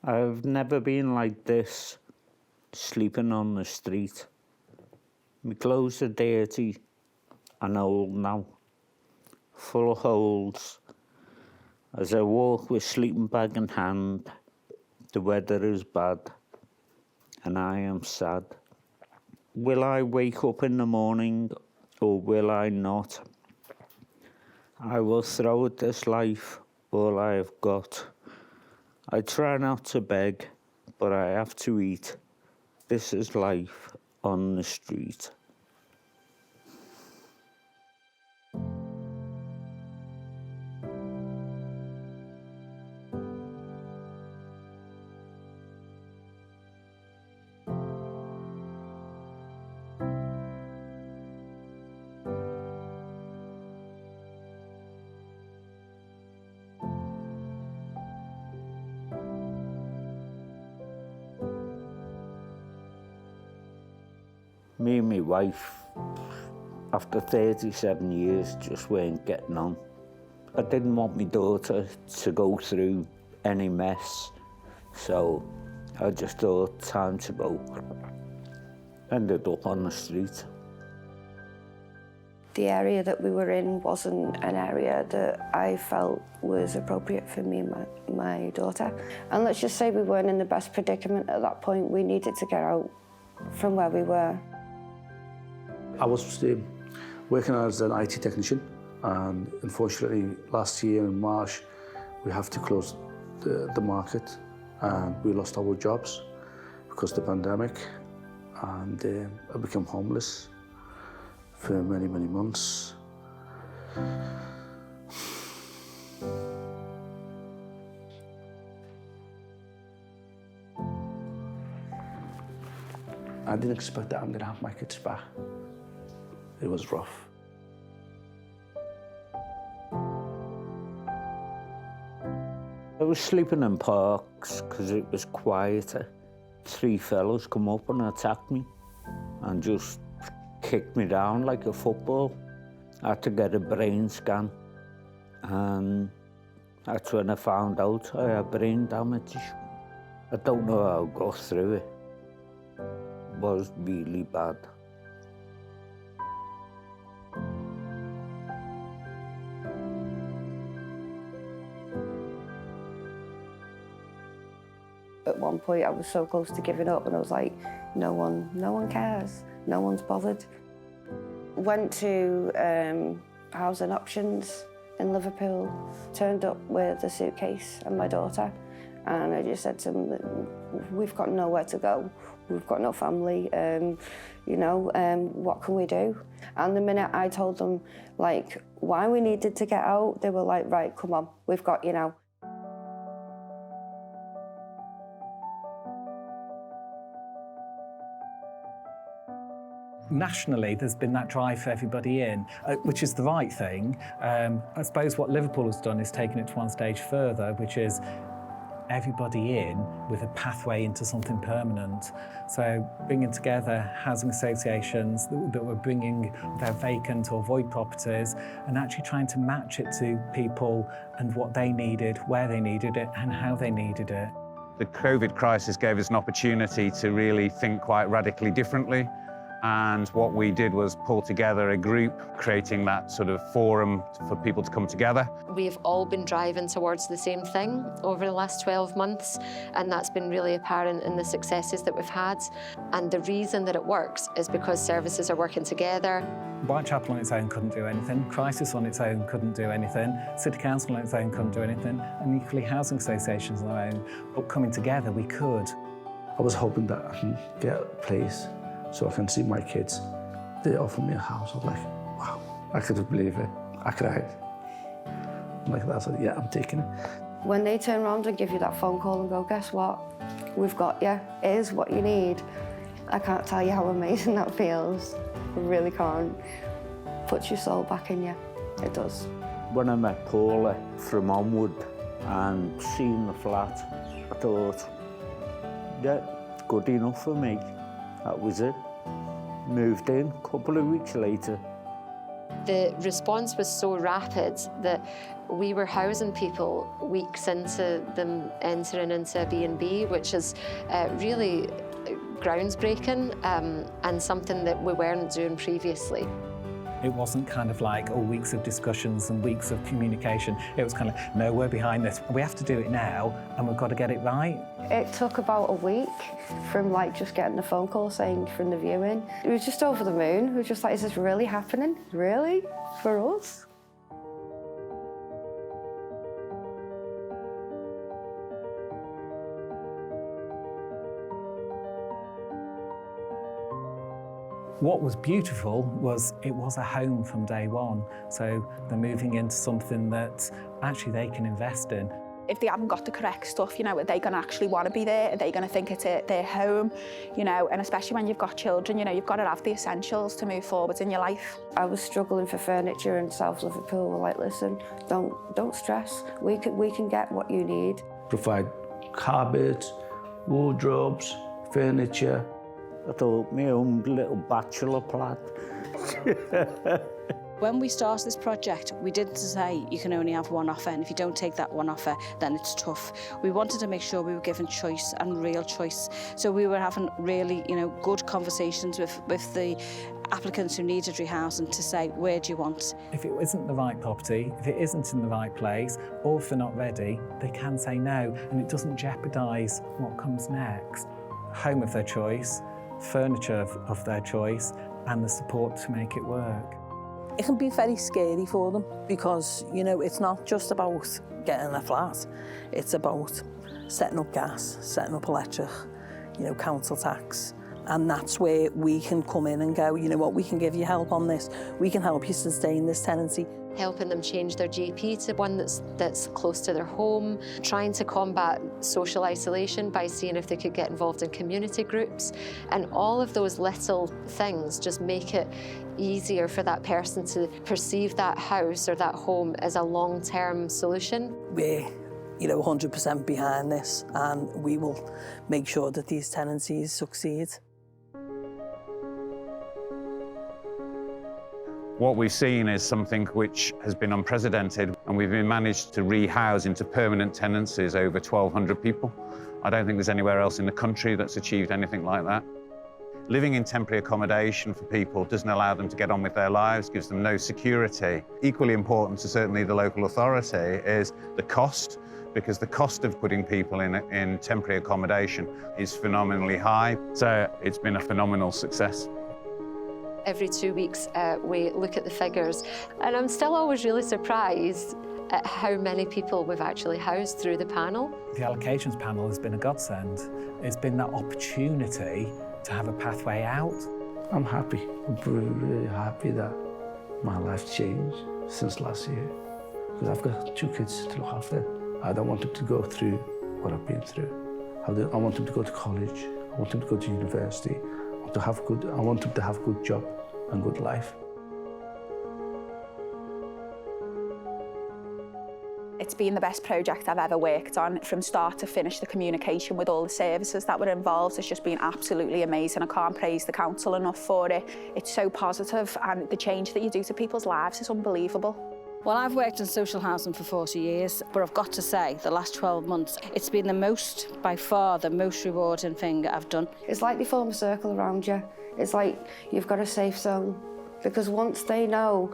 I've never been like this, sleeping on the street. My clothes are dirty and old now, full of holes. As I walk with sleeping bag in hand, the weather is bad and I am sad. Will I wake up in the morning or will I not? I will throw at this life all I have got. I try not to beg, but I have to eat. This is life on the street. Me and my wife, after 37 years, just weren't getting on. I didn't want my daughter to go through any mess, so I just thought, time to go. Ended up on the street. The area that we were in wasn't an area that I felt was appropriate for me and my daughter. And let's just say we weren't in the best predicament at that point. We needed to get out from where we were. I was working as an IT technician, and unfortunately last year in March we have to close the market, and we lost our jobs because of the pandemic, and I became homeless for many months. I didn't expect that I'm going to have my kids back. It was rough. I was sleeping in parks because it was quieter. 3 fellas come up and attacked me and just kicked me down like a football. I had to get a brain scan, and that's when I found out I had brain damage. I don't know how I got through it. It was really bad. At one point I was so close to giving up, and I was like, no one cares, no one's bothered. Went to housing options in Liverpool, turned up with a suitcase and my daughter, and I just said to them, we've got nowhere to go, we've got no family, what can we do? And the minute I told them like why we needed to get out, they were like, right, come on, we've got you now. Nationally, there's been that drive for everybody in, which is the right thing. I suppose what Liverpool has done is taken it to one stage further, which is everybody in with a pathway into something permanent. So bringing together housing associations that were bringing their vacant or void properties and actually trying to match it to people and what they needed, where they needed it and how they needed it. The COVID crisis gave us an opportunity to really think quite radically differently. And what we did was pull together a group, creating that sort of forum for people to come together. We've all been driving towards the same thing over the last 12 months, and that's been really apparent in the successes that we've had. And the reason that it works is because services are working together. Whitechapel on its own couldn't do anything, Crisis on its own couldn't do anything, City Council on its own couldn't do anything, and equally housing associations on their own. But coming together, we could. I was hoping that I can get a place so I can see my kids. They offered me a house. I was like, wow, I couldn't believe it. I cried. I'm like, that's like, yeah, I'm taking it. When they turn around and give you that phone call and go, guess what? We've got you. It is what you need. I can't tell you how amazing that feels. I really can't. Puts your soul back in you. It does. When I met Paula from Onward and seen the flat, I thought, yeah, good enough for me. That was it. Moved in a couple of weeks later. The response was so rapid that we were housing people weeks into them entering into a B&B, which is really groundsbreaking and something that we weren't doing previously. It wasn't kind of like, oh, weeks of discussions and weeks of communication. It was kind of, no, we're behind this. We have to do it now, and we've got to get it right. It took about a week from like just getting a phone call saying from the viewing. It was just over the moon. We were just like, is this really happening? Really? For us? What was beautiful was it was a home from day one. So they're moving into something that actually they can invest in. If they haven't got the correct stuff, you know, are they going to actually want to be there? Are they going to think it's their home? You know, and especially when you've got children, you know, you've got to have the essentials to move forward in your life. I was struggling for furniture in South Liverpool. We're like, listen, don't stress. We can get what you need. Provide carpets, wardrobes, furniture. I thought my own little bachelor pad. When we started this project, we didn't say you can only have one offer, and if you don't take that one offer, then it's tough. We wanted to make sure we were given choice and real choice. So we were having really, you know, good conversations with the applicants who needed rehousing to say, where do you want? If it isn't the right property, if it isn't in the right place, or if they're not ready, they can say no, and it doesn't jeopardise what comes next. Home of their choice, furniture of their choice, and the support to make it work. It can be very scary for them because, you know, it's not just about getting a flat. It's about setting up gas, setting up electric, you know, council tax. And that's where we can come in and go, you know what, we can give you help on this. We can help you sustain this tenancy. Helping them change their GP to one that's close to their home, trying to combat social isolation by seeing if they could get involved in community groups. And all of those little things just make it easier for that person to perceive that house or that home as a long-term solution. We're, you know, 100% behind this, and we will make sure that these tenancies succeed. What we've seen is something which has been unprecedented, and we've managed to rehouse into permanent tenancies over 1,200 people. I don't think there's anywhere else in the country that's achieved anything like that. Living in temporary accommodation for people doesn't allow them to get on with their lives, gives them no security. Equally important to certainly the local authority is the cost, because the cost of putting people in temporary accommodation is phenomenally high. So it's been a phenomenal success. Every 2 weeks, we look at the figures, and I'm still always really surprised at how many people we've actually housed through the panel. The allocations panel has been a godsend. It's been that opportunity to have a pathway out. I'm happy. I'm really happy that my life changed since last year. Because I've got 2 kids to look after. I don't want them to go through what I've been through. I want them to go to college. I want them to go to university. I want them to have a good job and good life. It's been the best project I've ever worked on. From start to finish, the communication with all the services that were involved has just been absolutely amazing. I can't praise the council enough for it. It's so positive, and the change that you do to people's lives is unbelievable. Well, I've worked in social housing for 40 years, but I've got to say, the last 12 months, it's been the most, by far, the most rewarding thing I've done. It's like they form a circle around you. It's like you've got a safe zone, because once they know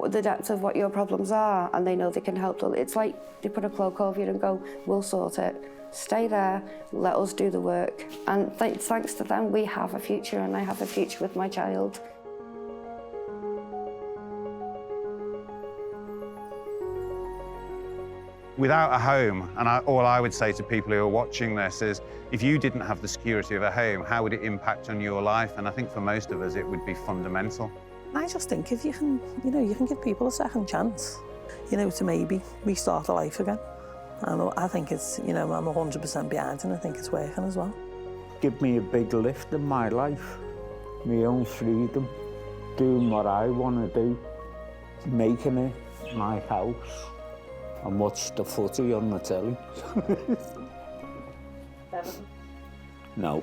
the depth of what your problems are and they know they can help them, it's like they put a cloak over you and go, we'll sort it. Stay there, let us do the work. And thanks to them, we have a future, and I have a future with my child. Without a home, and all I would say to people who are watching this is, if you didn't have the security of a home, how would it impact on your life? And I think for most of us, it would be fundamental. I just think if you can, you know, you can give people a second chance, you know, to maybe restart a life again. And I think it's, you know, I'm 100% behind, and I think it's working as well. Give me a big lift in my life, my own freedom, doing what I want to do, making it my house, and watch the footy on the telly. No.